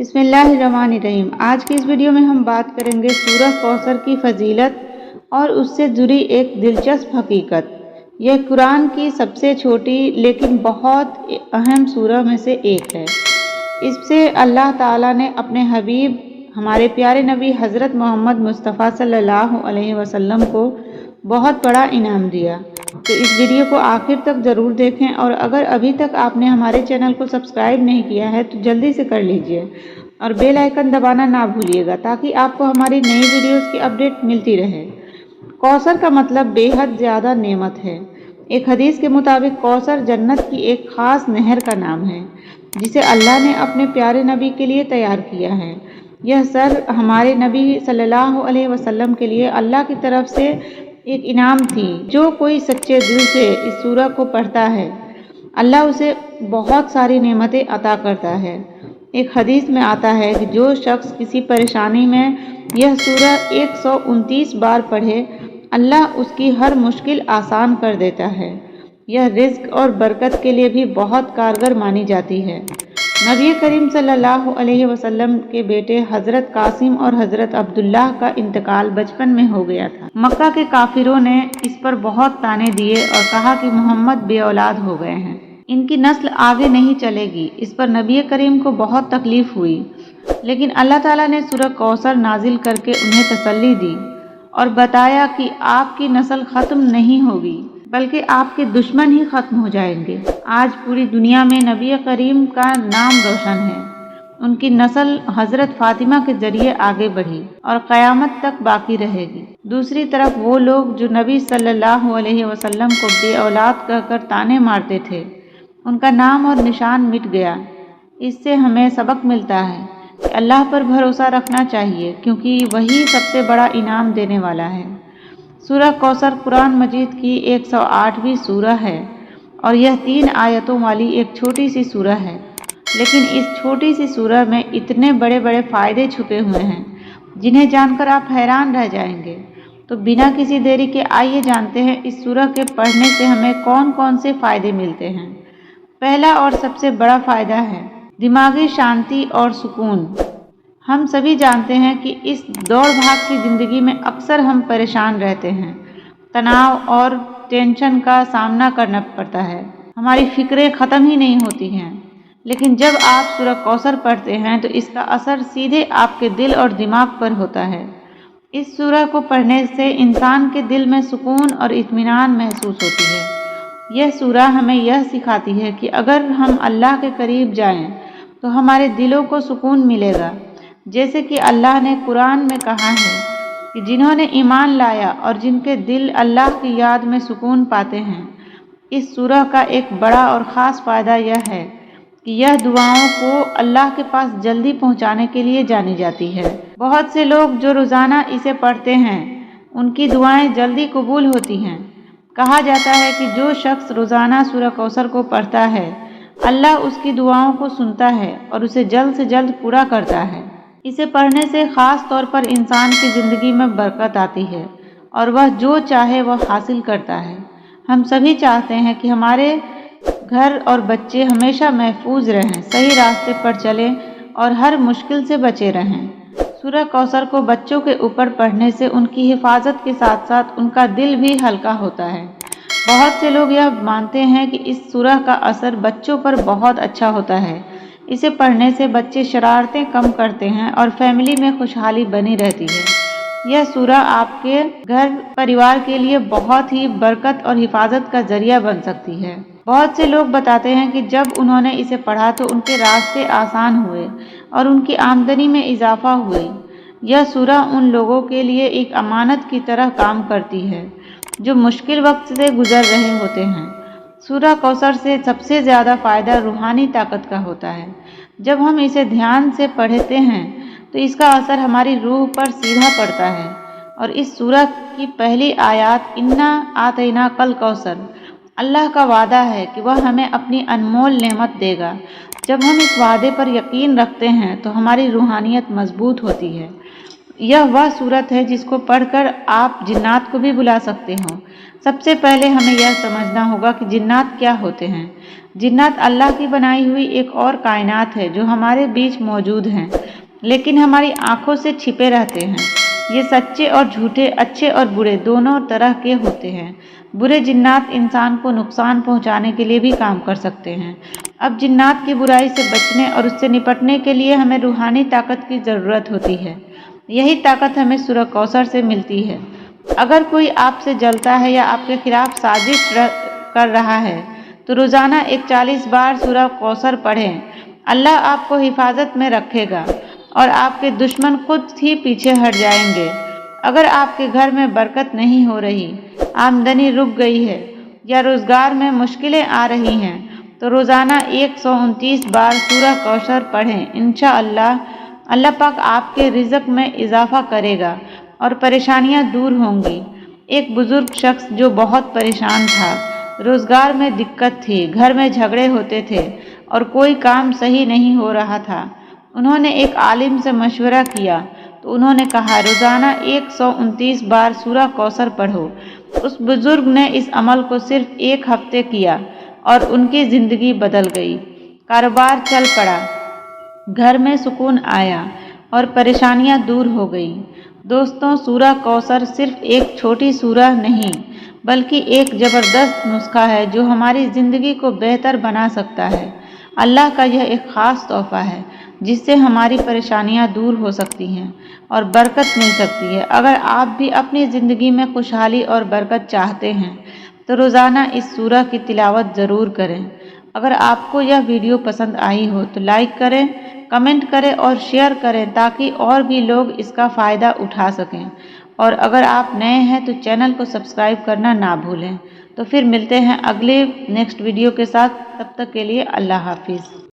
बिस्मिल्लाहिर्रहमानिर्रहीम। आज की इस वीडियो में हम बात करेंगे सूरह कौसर की फजीलत और उससे जुड़ी एक दिलचस्प हकीकत। यह कुरान की सबसे छोटी लेकिन बहुत अहम सूरह में से एक है। इससे अल्लाह ताला ने अपने हबीब हमारे प्यारे नबी हज़रत मोहम्मद मुस्तफ़ा सल्लल्लाहु अलैहि वसल्लम को बहुत बड़ा इनाम दिया। तो इस वीडियो को आखिर तक ज़रूर देखें और अगर अभी तक आपने हमारे चैनल को सब्सक्राइब नहीं किया है तो जल्दी से कर लीजिए और बेल आइकन दबाना ना भूलिएगा ताकि आपको हमारी नई वीडियोस की अपडेट मिलती रहे। कौसर का मतलब बेहद ज़्यादा नेमत है। एक हदीस के मुताबिक कौसर जन्नत की एक ख़ास नहर का नाम है जिसे अल्लाह ने अपने प्यारे नबी के लिए तैयार किया है। यह सर हमारे नबी सल्लल्लाहु अलैहि वसल्लम के लिए अल्लाह की तरफ से एक इनाम थी। जो कोई सच्चे दिल से इस सूरह को पढ़ता है अल्लाह उसे बहुत सारी नेमतें अता करता है। एक हदीस में आता है कि जो शख्स किसी परेशानी में यह सूरह 129 बार पढ़े अल्लाह उसकी हर मुश्किल आसान कर देता है। यह रिज़्क और बरकत के लिए भी बहुत कारगर मानी जाती है। नबी करीम सल्लल्लाहु अलैहि वसल्लम के बेटे हज़रत कासिम और हज़रत अब्दुल्लाह का इंतकाल बचपन में हो गया था। मक्का के काफिरों ने इस पर बहुत ताने दिए और कहा कि मोहम्मद बे औलाद हो गए हैं, इनकी नस्ल आगे नहीं चलेगी। इस पर नबी करीम को बहुत तकलीफ हुई, लेकिन अल्लाह ताला ने सूरह कौसर नाजिल करके उन्हें तसल्ली दी और बताया कि आपकी नस्ल ख़त्म नहीं होगी बल्कि आपके दुश्मन ही ख़त्म हो जाएंगे। आज पूरी दुनिया में नबी करीम का नाम रोशन है। उनकी नस्ल हज़रत फ़ातिमा के ज़रिए आगे बढ़ी और क़यामत तक बाकी रहेगी। दूसरी तरफ वो लोग जो नबी सल्लल्लाहु अलैहि वसल्लम को बे औलाद कहकर ताने मारते थे, उनका नाम और निशान मिट गया। इससे हमें सबक मिलता है कि अल्लाह पर भरोसा रखना चाहिए क्योंकि वही सबसे बड़ा इनाम देने वाला है। सूरह कौसर कुरान मजीद की 108वीं सूरह है और यह 3 आयतों वाली एक छोटी सी सूरह है, लेकिन इस छोटी सी सूरह में इतने बड़े बड़े फ़ायदे छुपे हुए हैं जिन्हें जानकर आप हैरान रह जाएंगे। तो बिना किसी देरी के आइए जानते हैं इस सूरह के पढ़ने से हमें कौन कौन से फ़ायदे मिलते हैं। पहला और सबसे बड़ा फ़ायदा है दिमागी शांति और सुकून। हम सभी जानते हैं कि इस दौड़ भाग की ज़िंदगी में अक्सर हम परेशान रहते हैं, तनाव और टेंशन का सामना करना पड़ता है, हमारी फ़िक्रें ख़त्म ही नहीं होती हैं। लेकिन जब आप सूरह कौसर पढ़ते हैं तो इसका असर सीधे आपके दिल और दिमाग पर होता है। इस सूरह को पढ़ने से इंसान के दिल में सुकून और इत्मीनान महसूस होती है। यह सूरह हमें यह सिखाती है कि अगर हम अल्लाह के करीब जाएं तो हमारे दिलों को सुकून मिलेगा। जैसे कि अल्लाह ने कुरान में कहा है कि जिन्होंने ईमान लाया और जिनके दिल अल्लाह की याद में सुकून पाते हैं। इस सूरह का एक बड़ा और ख़ास फ़ायदा यह है कि यह दुआओं को अल्लाह के पास जल्दी पहुंचाने के लिए जानी जाती है। बहुत से लोग जो रोज़ाना इसे पढ़ते हैं उनकी दुआएं जल्दी कबूल होती हैं। कहा जाता है कि जो शख्स रोज़ाना सूरह कौसर को पढ़ता है अल्लाह उसकी दुआओं को सुनता है और उसे जल्द से जल्द पूरा करता है। इसे पढ़ने से ख़ास तौर पर इंसान की ज़िंदगी में बरकत आती है और वह जो चाहे वह हासिल करता है। हम सभी चाहते हैं कि हमारे घर और बच्चे हमेशा महफूज रहें, सही रास्ते पर चलें और हर मुश्किल से बचे रहें। सूरह कौसर को बच्चों के ऊपर पढ़ने से उनकी हिफाजत के साथ साथ उनका दिल भी हल्का होता है। बहुत से लोग यह मानते हैं कि इस सूरह का असर बच्चों पर बहुत अच्छा होता है। इसे पढ़ने से बच्चे शरारतें कम करते हैं और फैमिली में खुशहाली बनी रहती है। यह सूरह आपके घर परिवार के लिए बहुत ही बरकत और हिफाजत का जरिया बन सकती है। बहुत से लोग बताते हैं कि जब उन्होंने इसे पढ़ा तो उनके रास्ते आसान हुए और उनकी आमदनी में इजाफा हुई। यह सूरह उन लोगों के लिए एक अमानत की तरह काम करती है जो मुश्किल वक्त से गुजर रहे होते हैं। सूरह कौसर से सबसे ज़्यादा फ़ायदा रूहानी ताकत का होता है। जब हम इसे ध्यान से पढ़ते हैं तो इसका असर हमारी रूह पर सीधा पड़ता है और इस सूरह की पहली आयत इन्ना आतैना कल कौसर, अल्लाह का वादा है कि वह हमें अपनी अनमोल नेमत देगा। जब हम इस वादे पर यकीन रखते हैं तो हमारी रूहानियत मजबूत होती है। यह वह सूरत है जिसको पढ़कर आप जिन्नात को भी बुला सकते हो। सबसे पहले हमें यह समझना होगा कि जिन्नात क्या होते हैं। जिन्नात अल्लाह की बनाई हुई एक और कायनात है जो हमारे बीच मौजूद हैं, लेकिन हमारी आंखों से छिपे रहते हैं। ये सच्चे और झूठे, अच्छे और बुरे दोनों तरह के होते हैं। बुरे जिन्नात इंसान को नुकसान पहुंचाने के लिए भी काम कर सकते हैं। अब जिन्नात की बुराई से बचने और उससे निपटने के लिए हमें रूहानी ताकत की ज़रूरत होती है। यही ताकत हमें सूरह कौसर से मिलती है। अगर कोई आपसे जलता है या आपके खिलाफ साजिश कर रहा है तो रोज़ाना एक 40 बार सूरह कौसर पढ़ें। अल्लाह आपको हिफाजत में रखेगा और आपके दुश्मन खुद ही पीछे हट जाएंगे। अगर आपके घर में बरकत नहीं हो रही, आमदनी रुक गई है या रोज़गार में मुश्किलें आ रही हैं तो रोज़ाना 129 बार सूरह कौसर पढ़ें। इंशाअल्लाह अल्लाह पाक आपके रिज़्क में इजाफ़ा करेगा और परेशानियां दूर होंगी। एक बुज़ुर्ग शख्स जो बहुत परेशान था, रोज़गार में दिक्कत थी, घर में झगड़े होते थे और कोई काम सही नहीं हो रहा था। उन्होंने एक आलिम से मशवरा किया तो उन्होंने कहा रोज़ाना 129 बार सूरह कौसर पढ़ो। उस बुज़ुर्ग ने इस अमल को सिर्फ एक हफ्ते किया और उनकी ज़िंदगी बदल गई। कारोबार चल पड़ा, घर में सुकून आया और परेशानियां दूर हो गई। दोस्तों, सूरह कौसर सिर्फ एक छोटी सूरह नहीं बल्कि एक ज़बरदस्त नुस्खा है जो हमारी ज़िंदगी को बेहतर बना सकता है। अल्लाह का यह एक ख़ास तोहफ़ा है जिससे हमारी परेशानियां दूर हो सकती हैं और बरकत मिल सकती है। अगर आप भी अपनी ज़िंदगी में खुशहाली और बरकत चाहते हैं तो रोज़ाना इस सूरह की तिलावत ज़रूर करें। अगर आपको यह वीडियो पसंद आई हो तो लाइक करें, कमेंट करें और शेयर करें ताकि और भी लोग इसका फ़ायदा उठा सकें। और अगर आप नए हैं तो चैनल को सब्सक्राइब करना ना भूलें। तो फिर मिलते हैं अगले नेक्स्ट वीडियो के साथ। तब तक के लिए अल्लाह हाफिज़।